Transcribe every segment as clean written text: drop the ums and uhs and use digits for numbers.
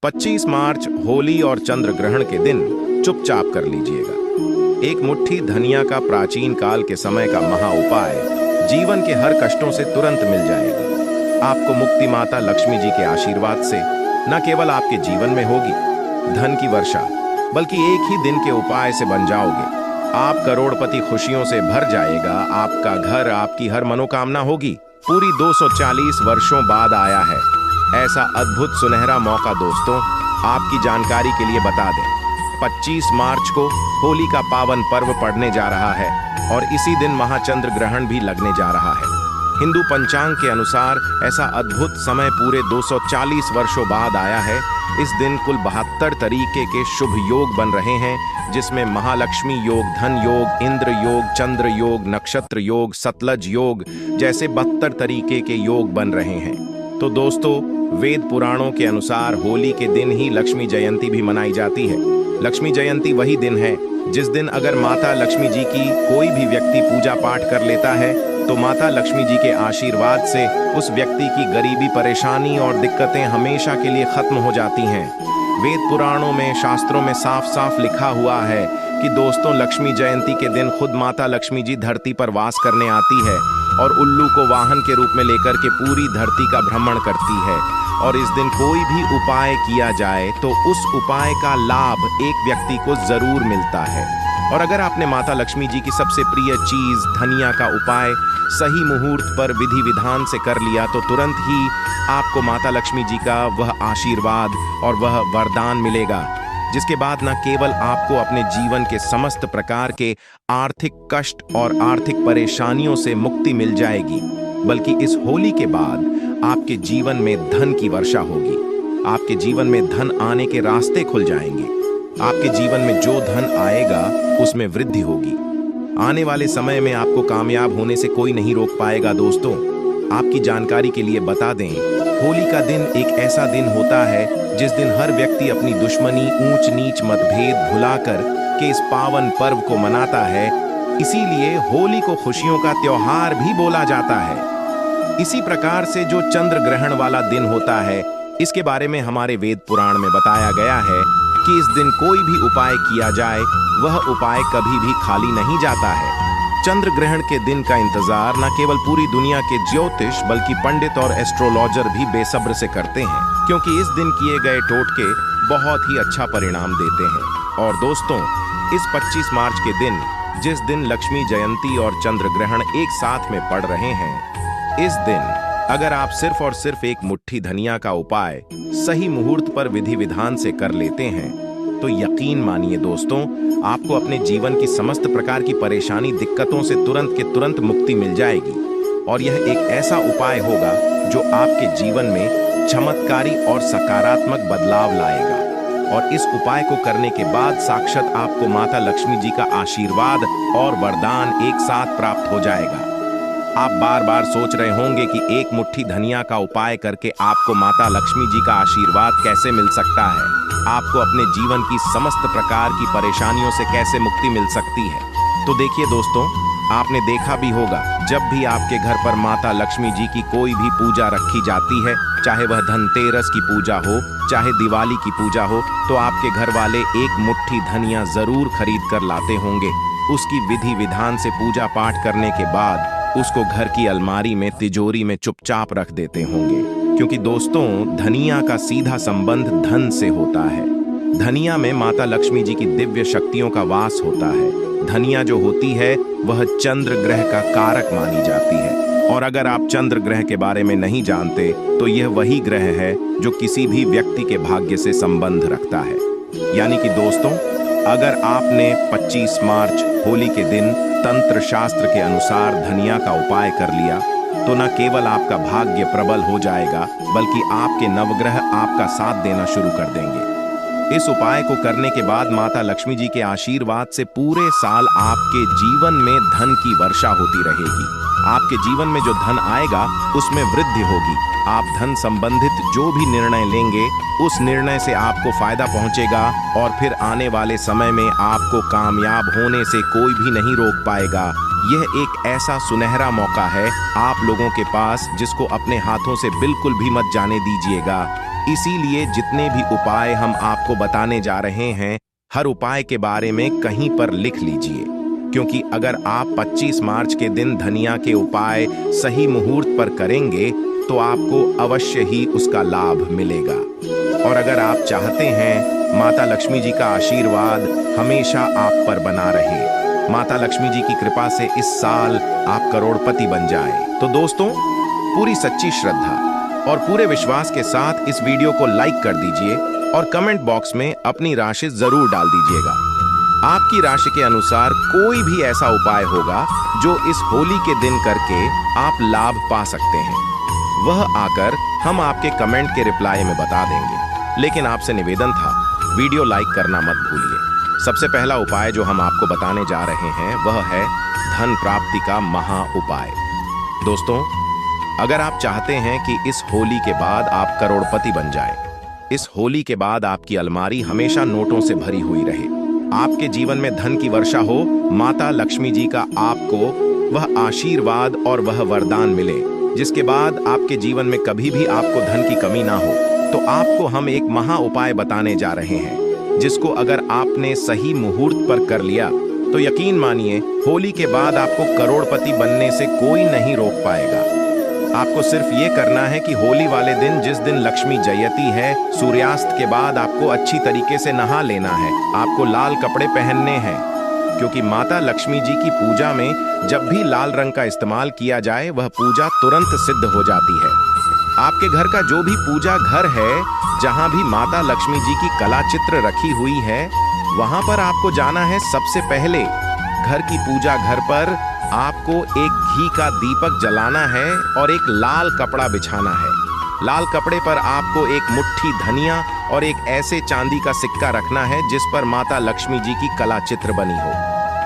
25 मार्च होली और चंद्र ग्रहण के दिन चुपचाप कर लीजिएगा। एक मुट्ठी धनिया का प्राचीन काल के समय का महा उपाय जीवन के हर कष्टों से तुरंत मिल जाएगी। आपको मुक्ति माता लक्ष्मी जी के आशीर्वाद से न केवल आपके जीवन में होगी धन की वर्षा, बल्कि एक ही दिन के उपाय से बन जाओगे आप करोड़पति। खुशियों से भर जाएगा आपका घर, आपकी हर मनोकामना होगी। पूरी 240 वर्षों बाद आया है ऐसा अद्भुत सुनहरा मौका। दोस्तों, आपकी जानकारी के लिए बता दें, 25 मार्च को होली का पावन पर्व पड़ने जा रहा है और इसी दिन महाचंद्र ग्रहण भी लगने जा रहा है। हिंदू पंचांग के अनुसार ऐसा अद्भुत समय पूरे 240 वर्षों बाद आया है। इस दिन कुल 72 तरीके के शुभ योग बन रहे हैं, जिसमें महालक्ष्मी योग, धन योग, इंद्र योग, चंद्र योग, नक्षत्र योग, सतलज योग जैसे 72 तरीके के योग बन रहे हैं। तो दोस्तों, वेद पुराणों के अनुसार होली के दिन ही लक्ष्मी जयंती भी मनाई जाती है। लक्ष्मी जयंती वही दिन है जिस दिन अगर माता लक्ष्मी जी की कोई भी व्यक्ति पूजा पाठ कर लेता है तो माता लक्ष्मी जी के आशीर्वाद से उस व्यक्ति की गरीबी, परेशानी और दिक्कतें हमेशा के लिए खत्म हो जाती हैं। वेद पुराणों में, शास्त्रों में साफ साफ लिखा हुआ है कि दोस्तों, लक्ष्मी जयंती के दिन खुद माता लक्ष्मी जी धरती पर वास करने आती है और उल्लू को वाहन के रूप में लेकर के पूरी धरती का भ्रमण करती है। और इस दिन कोई भी उपाय किया जाए तो उस उपाय का लाभ एक व्यक्ति को जरूर मिलता है। और अगर आपने माता लक्ष्मी जी की सबसे प्रिय चीज धनिया का उपाय सही मुहूर्त पर विधि विधान से कर लिया तो तुरंत ही आपको माता लक्ष्मी जी का वह आशीर्वाद और वह वरदान मिलेगा, जिसके बाद न केवल आपको अपने जीवन के समस्त प्रकार के आर्थिक कष्ट और आर्थिक परेशानियों से मुक्ति मिल जाएगी, बल्कि इस होली के बाद आपके जीवन में धन की वर्षा होगी। आपके जीवन में धन आने के रास्ते खुल जाएंगे। आपके जीवन में जो धन आएगा उसमें वृद्धि होगी। आने वाले समय में आपको कामयाब होने से कोई नहीं रोक पाएगा। दोस्तों, आपकी जानकारी के लिए बता दें, होली का दिन एक ऐसा दिन होता है जिस दिन हर व्यक्ति अपनी दुश्मनी, ऊंच नीच, मतभेद भुलाकर के इस पावन पर्व को मनाता है। इसीलिए होली को खुशियों का त्योहार भी बोला जाता है। इसी प्रकार से जो चंद्र ग्रहण वाला दिन होता है, इसके बारे में हमारे वेद पुराण में बताया गया है कि इस दिन कोई भी उपाय किया जाए वह उपाय कभी भी खाली नहीं जाता है। चंद्र ग्रहण के दिन का इंतजार न केवल पूरी दुनिया के ज्योतिष बल्कि पंडित और एस्ट्रोलॉजर भी बेसब्र से करते हैं, क्योंकि इस दिन किए गए टोटके बहुत ही अच्छा परिणाम देते हैं। और दोस्तों, इस 25 मार्च के दिन, जिस दिन लक्ष्मी जयंती और चंद्र ग्रहण एक साथ में पड़ रहे हैं, इस दिन अगर आप सिर्फ और सिर्फ एक मुट्ठी धनिया का उपाय सही मुहूर्त पर विधि विधान से कर लेते हैं तो यकीन मानिए दोस्तों, आपको अपने जीवन की समस्त प्रकार की परेशानी, दिक्कतों से तुरंत के तुरंत मुक्ति मिल जाएगी। और यह एक ऐसा उपाय होगा जो आपके जीवन में चमत्कारी और सकारात्मक बदलाव लाएगा। और इस उपाय को करने के बाद साक्षात आपको माता लक्ष्मी जी का आशीर्वाद और वरदान एक साथ प्राप्त हो जाएगा। आप बार बार सोच रहे होंगे कि एक मुट्ठी धनिया का उपाय करके आपको माता लक्ष्मी जी का आशीर्वाद कैसे मिल सकता है, आपको अपने जीवन की समस्त प्रकार की परेशानियों से कैसे मुक्ति मिल सकती है। तो देखिए दोस्तों, आपने देखा भी होगा, जब भी आपके घर पर माता लक्ष्मी जी की कोई भी पूजा रखी जाती है, चाहे वह धनतेरस की पूजा हो, चाहे दिवाली की पूजा हो, तो आपके घर वाले एक मुट्ठी धनिया जरूर खरीद कर लाते होंगे। उसकी विधि विधान से पूजा पाठ करने के बाद उसको घर की अलमारी में, तिजोरी में चुपचाप रख देते होंगे, क्योंकि दोस्तों, धनिया का सीधा संबंध धन से होता है। धनिया में माता लक्ष्मी जी की दिव्य शक्तियों का वास होता है। धनिया जो होती है वह चंद्र ग्रह का कारक मानी जाती है। और अगर आप चंद्र ग्रह के बारे में नहीं जानते तो यह वही ग्रह है जो किसी भी व्यक्ति के भाग्य से संबंध रखता है। यानी कि दोस्तों, अगर आपने 25 मार्च होली के दिन तंत्र शास्त्र के अनुसार धनिया का उपाय कर लिया तो न केवल आपका भाग्य प्रबल हो जाएगा, बल्कि आपके नवग्रह आपका साथ देना शुरू कर देंगे। इस उपाय को करने के बाद माता लक्ष्मी जी के आशीर्वाद से पूरे साल आपके जीवन में धन की वर्षा होती रहेगी। आपके जीवन में जो धन आएगा उसमें वृद्धि होगी। आप धन संबंधित जो भी निर्णय लेंगे उस निर्णय से आपको फायदा पहुंचेगा और फिर आने वाले समय में आपको कामयाब होने से कोई भी नहीं रोक पाएगा। यह एक ऐसा सुनहरा मौका है आप लोगों के पास, जिसको अपने हाथों से बिल्कुल भी मत जाने दीजिएगा। इसीलिए जितने भी उपाय हम आपको बताने जा रहे हैं, हर उपाय के बारे में कहीं पर लिख लीजिए, क्योंकि अगर आप 25 मार्च के दिन धनिया के उपाय सही मुहूर्त पर करेंगे तो आपको अवश्य ही उसका लाभ मिलेगा। और अगर आप चाहते हैं माता लक्ष्मी जी का आशीर्वाद हमेशा आप पर बना रहे, माता लक्ष्मी जी की कृपा से इस साल आप करोड़पति बन जाए, तो दोस्तों पूरी सच्ची श्रद्धा और पूरे विश्वास के साथ इस वीडियो को लाइक कर दीजिए और कमेंट बॉक्स में अपनी राशि जरूर डाल दीजिएगा। आपकी राशि के अनुसार कोई भी ऐसा उपाय होगा जो इस होली के दिन करके आप लाभ पा सकते हैं, वह आकर हम आपके कमेंट के रिप्लाई में बता देंगे। लेकिन आपसे निवेदन था, वीडियो लाइक करना मत भूलिए। सबसे पहला उपाय जो हम आपको बताने जा रहे हैं वह है धन प्राप्ति का महा उपाय। दोस्तों, अगर आप चाहते हैं कि इस होली के बाद आप करोड़पति बन जाए, इस होली के बाद आपकी अलमारी हमेशा नोटों से भरी हुई रहे, आपके जीवन में धन की वर्षा हो, माता लक्ष्मी जी का आपको वह आशीर्वाद और वह वरदान मिले जिसके बाद आपके जीवन में कभी भी आपको धन की कमी ना हो, तो आपको हम एक महा उपाय बताने जा रहे हैं, जिसको अगर आपने सही मुहूर्त पर कर लिया तो यकीन मानिए होली के बाद आपको करोड़पति बनने से कोई नहीं रोक पाएगा। आपको सिर्फ ये करना है कि होली वाले दिन, जिस दिन लक्ष्मी जयती है, सूर्यास्त के बाद आपको अच्छी तरीके से नहा लेना है। आपको लाल कपड़े पहनने हैं, क्योंकि माता लक्ष्मी जी की पूजा में जब भी लाल रंग का इस्तेमाल किया जाए वह पूजा तुरंत सिद्ध हो जाती है। आपके घर का जो भी पूजा घर है, जहां भी माता लक्ष्मी जी की कला चित्र रखी हुई है, वहां पर आपको जाना है। सबसे पहले घर की पूजा घर पर आपको एक घी का दीपक जलाना है और एक लाल कपड़ा बिछाना है। लाल कपड़े पर आपको एक मुट्ठी धनिया और एक ऐसे चांदी का सिक्का रखना है जिस पर माता लक्ष्मी जी की कला चित्र बनी हो।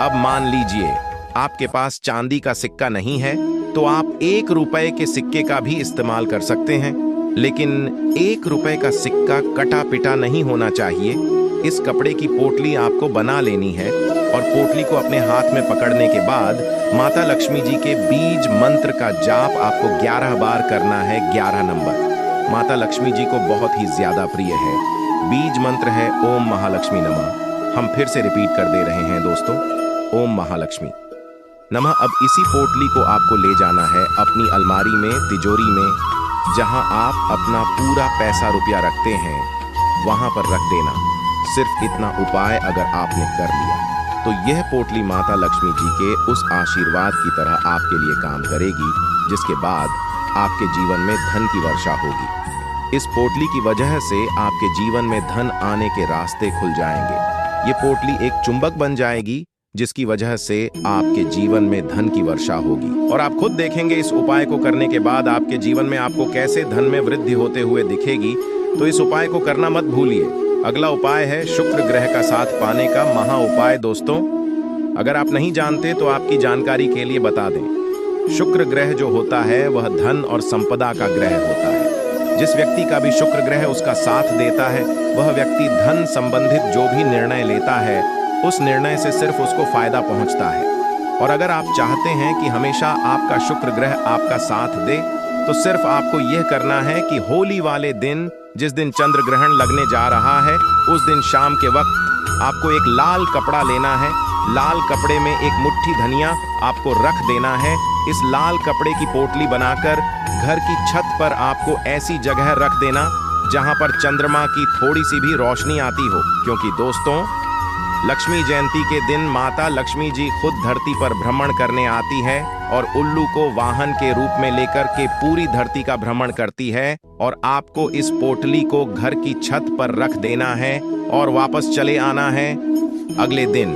अब मान लीजिए आपके पास चांदी का सिक्का नहीं है तो आप 1 रुपए के सिक्के का भी इस्तेमाल कर सकते हैं, लेकिन 1 रुपए का सिक्का कटा पिटा नहीं होना चाहिए। इस कपड़े की पोटली आपको बना लेनी है और पोटली को अपने हाथ में पकड़ने के बाद माता लक्ष्मी जी के बीज मंत्र का जाप आपको 11 बार करना है। 11 नंबर माता लक्ष्मी जी को बहुत ही ज्यादा प्रिय है। बीज मंत्र है ओम महालक्ष्मी नमः। हम फिर से रिपीट कर दे रहे हैं दोस्तों, ओम महालक्ष्मी नमः। अब इसी पोटली को आपको ले जाना है अपनी अलमारी में, तिजोरी में, जहां आप अपना पूरा पैसा रुपया रखते हैं, वहां पर रख देना। सिर्फ इतना उपाय अगर आपने कर लिया तो यह पोटली माता लक्ष्मी जी के उस आशीर्वाद की तरह आपके लिए काम करेगी, जिसके बाद आपके जीवन में धन की वर्षा होगी। इस पोटली की वजह से आपके जीवन में धन आने के रास्ते खुल जाएंगे। ये पोटली एक चुंबक बन जाएगी जिसकी वजह से आपके जीवन में धन की वर्षा होगी, और आप खुद देखेंगे इस उपाय को करने के बाद आपके जीवन में आपको कैसे धन में वृद्धि होते हुए दिखेगी। तो इस उपाय को करना मत भूलिए। अगला उपाय है शुक्र ग्रह का साथ पाने का महा उपाय। दोस्तों, अगर आप नहीं जानते तो आपकी जानकारी के लिए बता दें, शुक्र ग्रह जो होता है वह धन और संपदा का ग्रह होता है। जिस व्यक्ति का भी शुक्र ग्रह उसका साथ देता है, वह व्यक्ति धन संबंधित जो भी निर्णय लेता है उस निर्णय से सिर्फ उसको फायदा पहुंचता है। और अगर आप चाहते हैं कि हमेशा आपका शुक्र ग्रह आपका साथ दे, तो सिर्फ आपको यह करना है कि होली वाले दिन, जिस दिन चंद्र ग्रहण लगने जा रहा है, उस दिन शाम के वक्त आपको एक लाल कपड़ा लेना है। लाल कपड़े में एक मुट्ठी धनिया आपको रख देना है। इस लाल कपड़े की पोटली बनाकर घर की छत पर आपको ऐसी जगह रख देना जहां पर चंद्रमा की थोड़ी सी भी रोशनी आती हो, क्योंकि दोस्तों लक्ष्मी जयंती के दिन माता लक्ष्मी जी खुद धरती पर भ्रमण करने आती है और उल्लू को वाहन के रूप में लेकर के पूरी धरती का भ्रमण करती है। और आपको इस पोटली को घर की छत पर रख देना है और वापस चले आना है। अगले दिन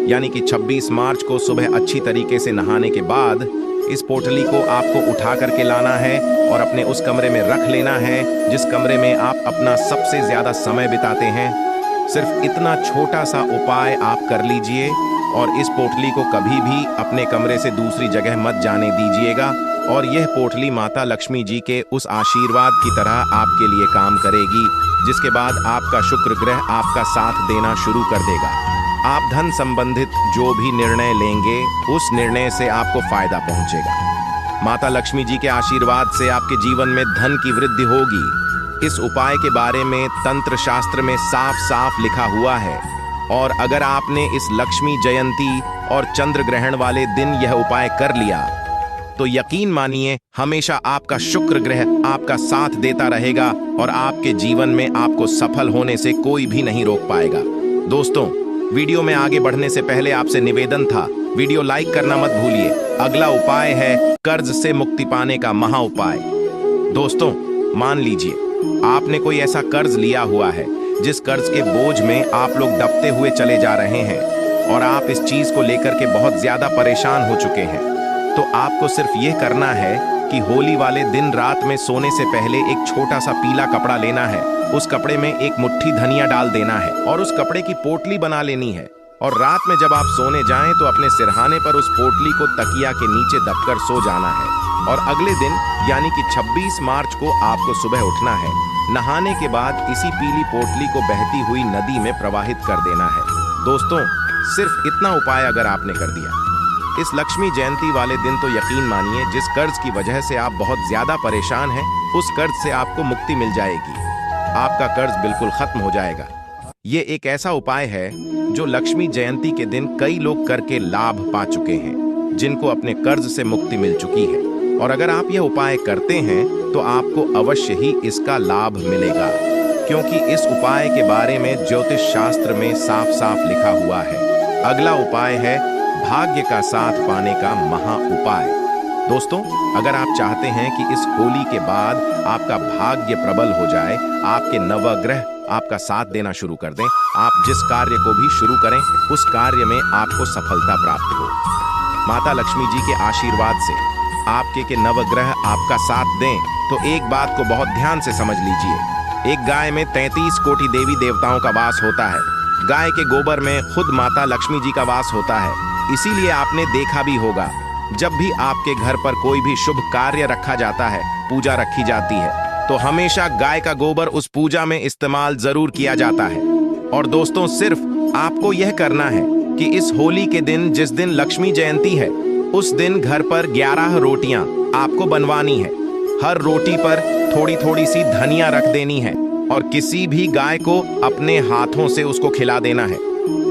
यानी कि 26 मार्च को सुबह अच्छी तरीके से नहाने के बाद इस पोटली को आपको उठा करके लाना है और अपने उस कमरे में रख लेना है जिस कमरे में आप अपना सबसे ज्यादा समय बिताते हैं। सिर्फ इतना छोटा सा उपाय आप कर लीजिए और इस पोटली को कभी भी अपने कमरे से दूसरी जगह मत जाने दीजिएगा। और यह पोटली माता लक्ष्मी जी के उस आशीर्वाद की तरह आपके लिए काम करेगी, जिसके बाद आपका शुक्र ग्रह आपका साथ देना शुरू कर देगा। आप धन संबंधित जो भी निर्णय लेंगे उस निर्णय से आपको फायदा पहुंचेगा। माता लक्ष्मी जी के आशीर्वाद से आपके जीवन में धन की वृद्धि होगी। इस उपाय के बारे में तंत्र शास्त्र में साफ साफ लिखा हुआ है और अगर आपने इस लक्ष्मी जयंती और चंद्र ग्रहण वाले दिन यह उपाय कर लिया तो यकीन मानिए हमेशा आपका शुक्र ग्रह आपका साथ देता रहेगा और आपके जीवन में आपको सफल होने से कोई भी नहीं रोक पाएगा। दोस्तों, वीडियो में आगे बढ़ने से पहले आपसे निवेदन था, वीडियो लाइक करना मत भूलिए। अगला उपाय है कर्ज से मुक्ति पाने का महा उपाय। दोस्तों, मान लीजिए आपने कोई ऐसा कर्ज लिया हुआ है जिस कर्ज के बोझ में आप लोग दबते हुए चले जा रहे हैं और आप इस चीज को लेकर के बहुत ज्यादा परेशान हो चुके हैं। तो आपको सिर्फ ये करना है कि होली वाले दिन रात में सोने से पहले एक छोटा सा पीला कपड़ा लेना है, उस कपड़े में एक मुट्ठी धनिया डाल देना है और उस कपड़े की पोटली बना लेनी है और रात में जब आप सोने जाएं तो अपने सिरहाने पर उस पोटली को तकिया के नीचे दबकर सो जाना है और अगले दिन यानी कि 26 मार्च को आपको सुबह उठना है। नहाने के बाद इसी पीली पोटली को बहती हुई नदी में प्रवाहित कर देना है। दोस्तों, सिर्फ इतना उपाय अगर आपने कर दिया इस लक्ष्मी जयंती वाले दिन तो यकीन मानिए जिस कर्ज की वजह से आप बहुत ज्यादा परेशान हैं उस कर्ज से आपको मुक्ति मिल जाएगी। आपका कर्ज बिल्कुल खत्म हो जाएगा। ये एक ऐसा उपाय है जो लक्ष्मी जयंती के दिन कई लोग करके लाभ पा चुके हैं, जिनको अपने कर्ज से मुक्ति मिल चुकी है और अगर आप यह उपाय करते हैं तो आपको अवश्य ही इसका लाभ मिलेगा, क्योंकि इस उपाय के बारे में ज्योतिष शास्त्र में साफ साफ लिखा हुआ है। अगला उपाय है भाग्य का साथ पाने का महा उपाय। दोस्तों, अगर आप चाहते हैं कि इस होली के बाद आपका भाग्य प्रबल हो जाए, आपके नवग्रह आपका साथ देना शुरू कर दें, आप जिस कार्य को भी शुरू करें उस कार्य में आपको सफलता प्राप्त हो, माता लक्ष्मी जी के आशीर्वाद से आपके के नवग्रह आपका साथ दें, तो एक बात को बहुत ध्यान से समझ लीजिए। एक गाय में 33 कोटि देवी देवताओं का वास होता है। गाय के गोबर में खुद माता लक्ष्मी जी का वास होता है। इसीलिए आपने देखा भी होगा जब भी आपके घर पर कोई भी शुभ कार्य रखा जाता है, पूजा रखी जाती है, तो हमेशा गाय का गोबर उस पूजा में इस्तेमाल जरूर किया जाता है। और दोस्तों, सिर्फ आपको यह करना है कि इस होली के दिन जिस दिन लक्ष्मी जयंती है उस दिन घर पर 11 रोटियां आपको बनवानी है। हर रोटी पर थोड़ी थोड़ी सी धनिया रख देनी है और किसी भी गाय को अपने हाथों से उसको खिला देना है।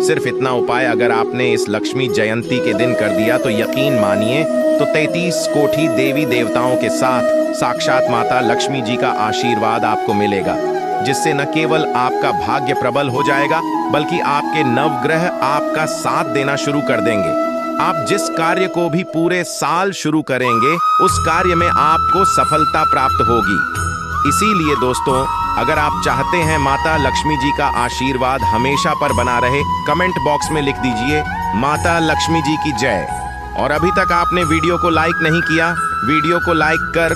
सिर्फ इतना उपाय अगर आपने इस लक्ष्मी जयंती के दिन कर दिया तो यकीन मानिए तो 33 कोटि देवी देवताओं के साथ साक्षात माता लक्ष्मी जी का आशीर्वाद आपको मिलेगा, जिससे न केवल आपका भाग्य प्रबल हो जाएगा बल्कि आपके नवग्रह आपका साथ देना शुरू कर देंगे। आप जिस कार्य को भी पूरे साल शुरू करेंगे उस कार्य में आपको सफलता प्राप्त होगी। इसीलिए दोस्तों, अगर आप चाहते हैं माता लक्ष्मी जी का आशीर्वाद हमेशा पर बना रहे, कमेंट बॉक्स में लिख दीजिए माता लक्ष्मी जी की जय। और अभी तक आपने वीडियो को लाइक नहीं किया, वीडियो को लाइक कर